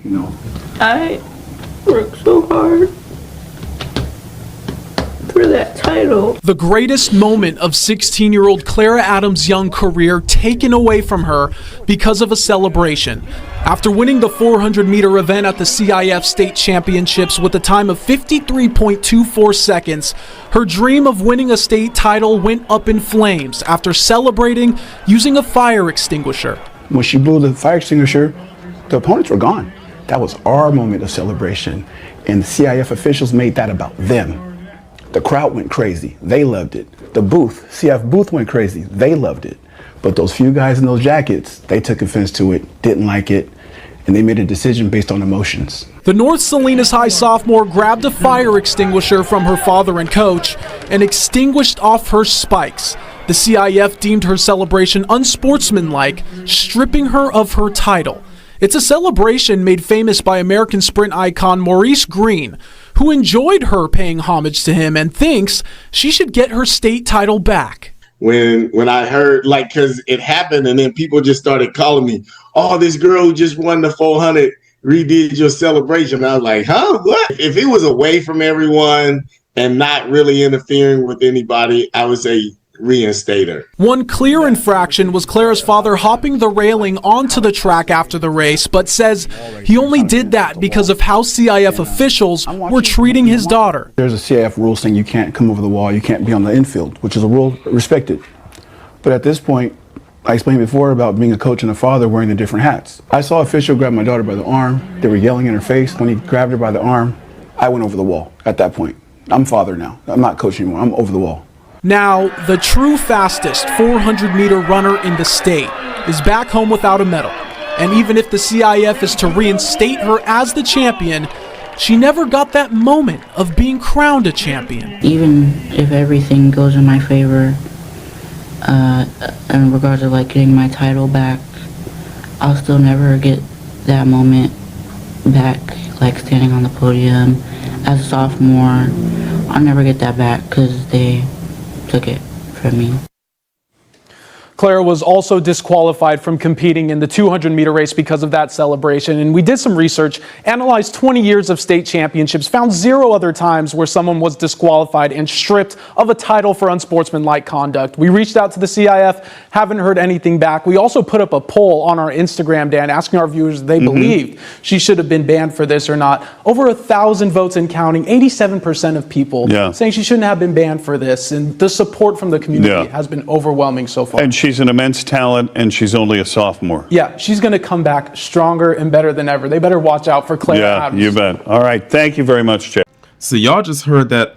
you know? I worked so hard for that title. The greatest moment of 16-year-old Clara Adams' young career taken away from her because of a celebration. After winning the 400-meter event at the CIF State Championships with a time of 53.24 seconds, her dream of winning a state title went up in flames after celebrating using a fire extinguisher. When she blew the fire extinguisher, the opponents were gone. That was our moment of celebration, and the CIF officials made that about them. The crowd went crazy. They loved it. The booth, CF booth went crazy. They loved it. But those few guys in those jackets, they took offense to it, didn't like it, and they made a decision based on emotions. The North Salinas High sophomore grabbed a fire extinguisher from her father and coach and extinguished off her spikes. The CIF deemed her celebration unsportsmanlike, stripping her of her title. It's a celebration made famous by American sprint icon Maurice Green, who enjoyed her paying homage to him and thinks she should get her state title back. When I heard, like, because it happened and then people just started calling me, oh, this girl who just won the 400 redid your celebration. And I was like, huh, what? If it was away from everyone and not really interfering with anybody, I would say reinstate her. One clear infraction was Clara's father hopping the railing onto the track after the race, but says he only did that because of how CIF officials were treating his daughter. There's a CIF rule saying you can't come over the wall, you can't be on the infield, which is a rule respected. But at this point, I explained before about being a coach and a father wearing the different hats. I saw an official grab my daughter by the arm. They were yelling in her face. When he grabbed her by the arm, I went over the wall at that point. I'm father now. I'm not coach anymore. I'm over the wall. Now, the true fastest 400-meter runner in the state is back home without a medal. And even if the CIF is to reinstate her as the champion, she never got that moment of being crowned a champion. Even if everything goes in my favor, in regards to like getting my title back, I'll still never get that moment back, like standing on the podium as a sophomore. I'll never get that back because they took it from me. Clara was also disqualified from competing in the 200-meter race because of that celebration. And we did some research, analyzed 20 years of state championships, found 0 other times where someone was disqualified and stripped of a title for unsportsmanlike conduct. We reached out to the CIF, haven't heard anything back. We also put up a poll on our Instagram, Dan, asking our viewers if they believed she should have been banned for this or not. Over 1,000 votes and counting, 87% of people saying she shouldn't have been banned for this. And the support from the community has been overwhelming so far. And she's an immense talent, and she's only a sophomore. Yeah, she's going to come back stronger and better than ever. They better watch out for Clara Adams. You bet. All right. Thank you very much, Jeff. So y'all just heard that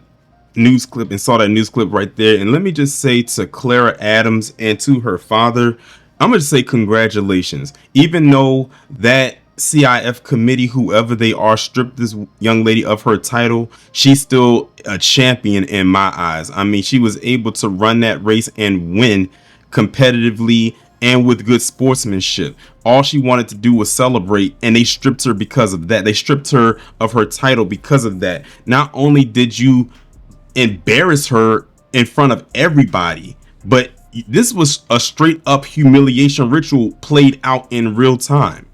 news clip and saw that news clip right there. And let me just say to Clara Adams and to her father, I'm going to say congratulations. Even though that CIF committee, whoever they are, stripped this young lady of her title, she's still a champion in my eyes. I mean, she was able to run that race and win competitively and with good sportsmanship. All she wanted to do was celebrate, and they stripped her because of that. They stripped her of her title because of that. Not only did you embarrass her in front of everybody, but this was a straight up humiliation ritual played out in real time.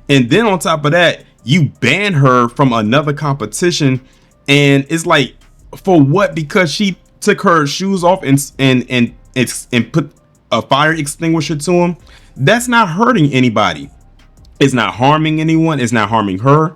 And then on top of that, you ban her from another competition, and it's like, for what? Because she took her shoes off and put a fire extinguisher to him. That's not hurting anybody. It's not harming anyone. It's not harming her.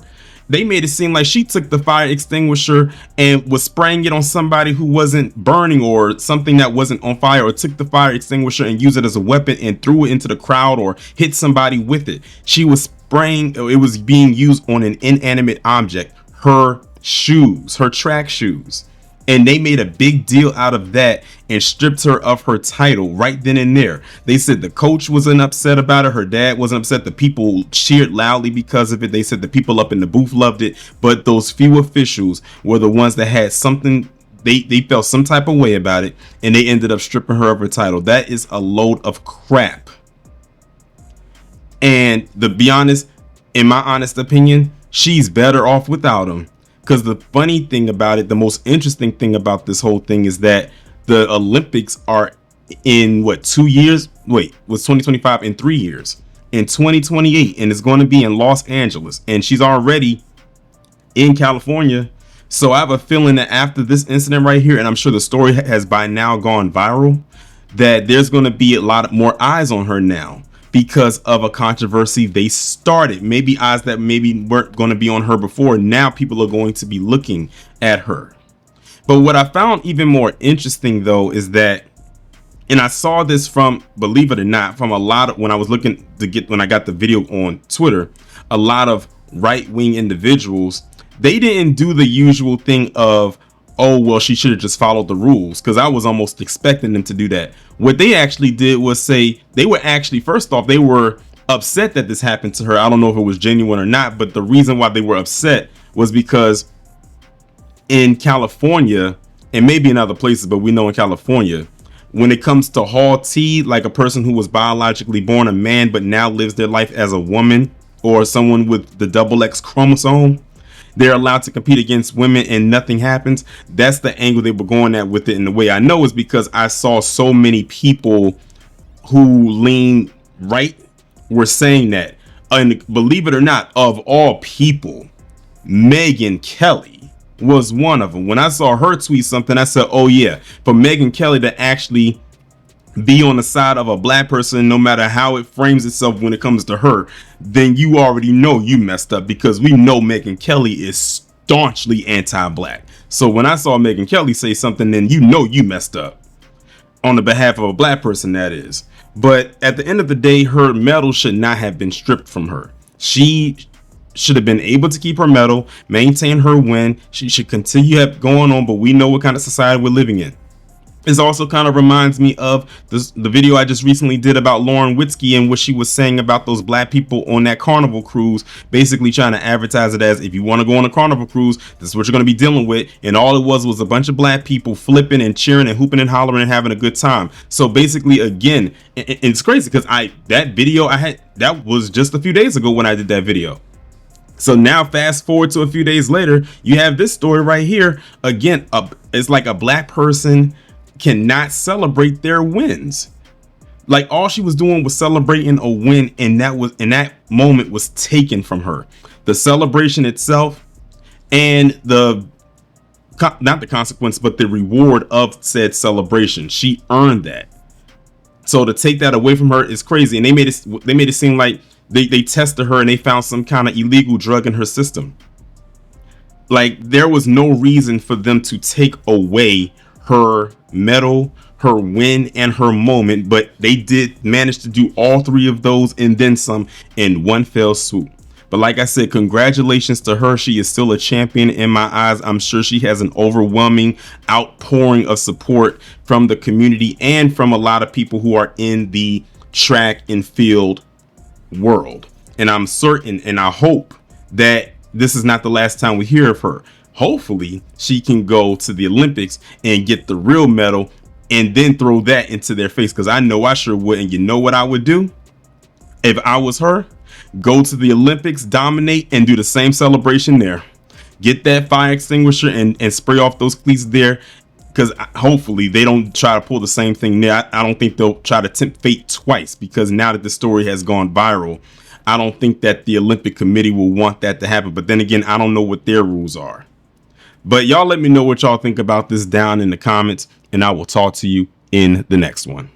They made it seem like she took the fire extinguisher and was spraying it on somebody who wasn't burning or something that wasn't on fire, or took the fire extinguisher and used it as a weapon and threw it into the crowd or hit somebody with it. She was spraying, it was being used on an inanimate object, her shoes, her track shoes. And they made a big deal out of that and stripped her of her title right then and there. They said the coach wasn't upset about it. Her dad wasn't upset. The people cheered loudly because of it. They said the people up in the booth loved it. But those few officials were the ones that had something, they felt some type of way about it, and they ended up stripping her of her title. That is a load of crap. And to be honest, in my honest opinion, she's better off without him. Because the funny thing about it, the most interesting thing about this whole thing is that the Olympics are in what, 2 years? Wait, was 2025 in 3 years? in 2028, and it's going to be in Los Angeles, and she's already in California. So I have a feeling that after this incident right here, and I'm sure the story has by now gone viral, that there's going to be a lot more eyes on her now because of a controversy they started. Maybe eyes that maybe weren't going to be on her before. Now people are going to be looking at her. But what I found even more interesting, though, is that, and I saw this from, believe it or not, from a lot of, when I got the video on Twitter, a lot of right-wing individuals, they didn't do the usual thing of, oh, well, she should have just followed the rules, because I was almost expecting them to do that. What they actually did was say, they were actually, first off, they were upset that this happened to her. I don't know if it was genuine or not, but the reason why they were upset was because in California, and maybe in other places, but we know in California, when it comes to Hall T, like a person who was biologically born a man but now lives their life as a woman, or someone with the XX chromosome, they're allowed to compete against women and nothing happens. That's the angle they were going at with it. And the way I know is because I saw so many people who lean right were saying that. And believe it or not, of all people, Megyn Kelly was one of them. When I saw her tweet something, I said, oh yeah, for Megyn Kelly to actually be on the side of a black person, no matter how it frames itself when it comes to her, then you already know you messed up, because we know Megyn Kelly is staunchly anti-black. So when I saw Megyn Kelly say something, then you know you messed up on the behalf of a black person, that is. But at the end of the day, her medal should not have been stripped from her. She should have been able to keep her medal, maintain her win. She should continue going on, but we know what kind of society we're living in. This also kind of reminds me of the video I just recently did about Lauren Witzke and what she was saying about those black people on that Carnival cruise, basically trying to advertise it as, if you want to go on a Carnival cruise, this is what you're going to be dealing with. And all it was a bunch of black people flipping and cheering and hooping and hollering and having a good time. So basically, again, it's crazy because that video that was just a few days ago when I did that video. So now fast forward to a few days later, you have this story right here. Again, it's like a black person cannot celebrate their wins. Like, all she was doing was celebrating a win, and that moment was taken from her. The celebration itself and not the consequence, but the reward of said celebration. She earned that. So to take that away from her is crazy. And they made it seem like they tested her and they found some kind of illegal drug in her system. Like, there was no reason for them to take away her medal, her win, and her moment, but they did manage to do all three of those and then some in one fell swoop. But like I said, congratulations to her. She is still a champion in my eyes. I'm sure she has an overwhelming outpouring of support from the community and from a lot of people who are in the track and field world. And I'm certain, and I hope that this is not the last time we hear of her. Hopefully she can go to the Olympics and get the real medal and then throw that into their face, because I know I sure would. And you know what I would do if I was her? Go to the Olympics, dominate, and do the same celebration there. Get that fire extinguisher and spray off those cleats there, because hopefully they don't try to pull the same thing there. I don't think they'll try to tempt fate twice, because now that the story has gone viral, I don't think that the Olympic Committee will want that to happen. But then again, I don't know what their rules are. But y'all let me know what y'all think about this down in the comments, and I will talk to you in the next one.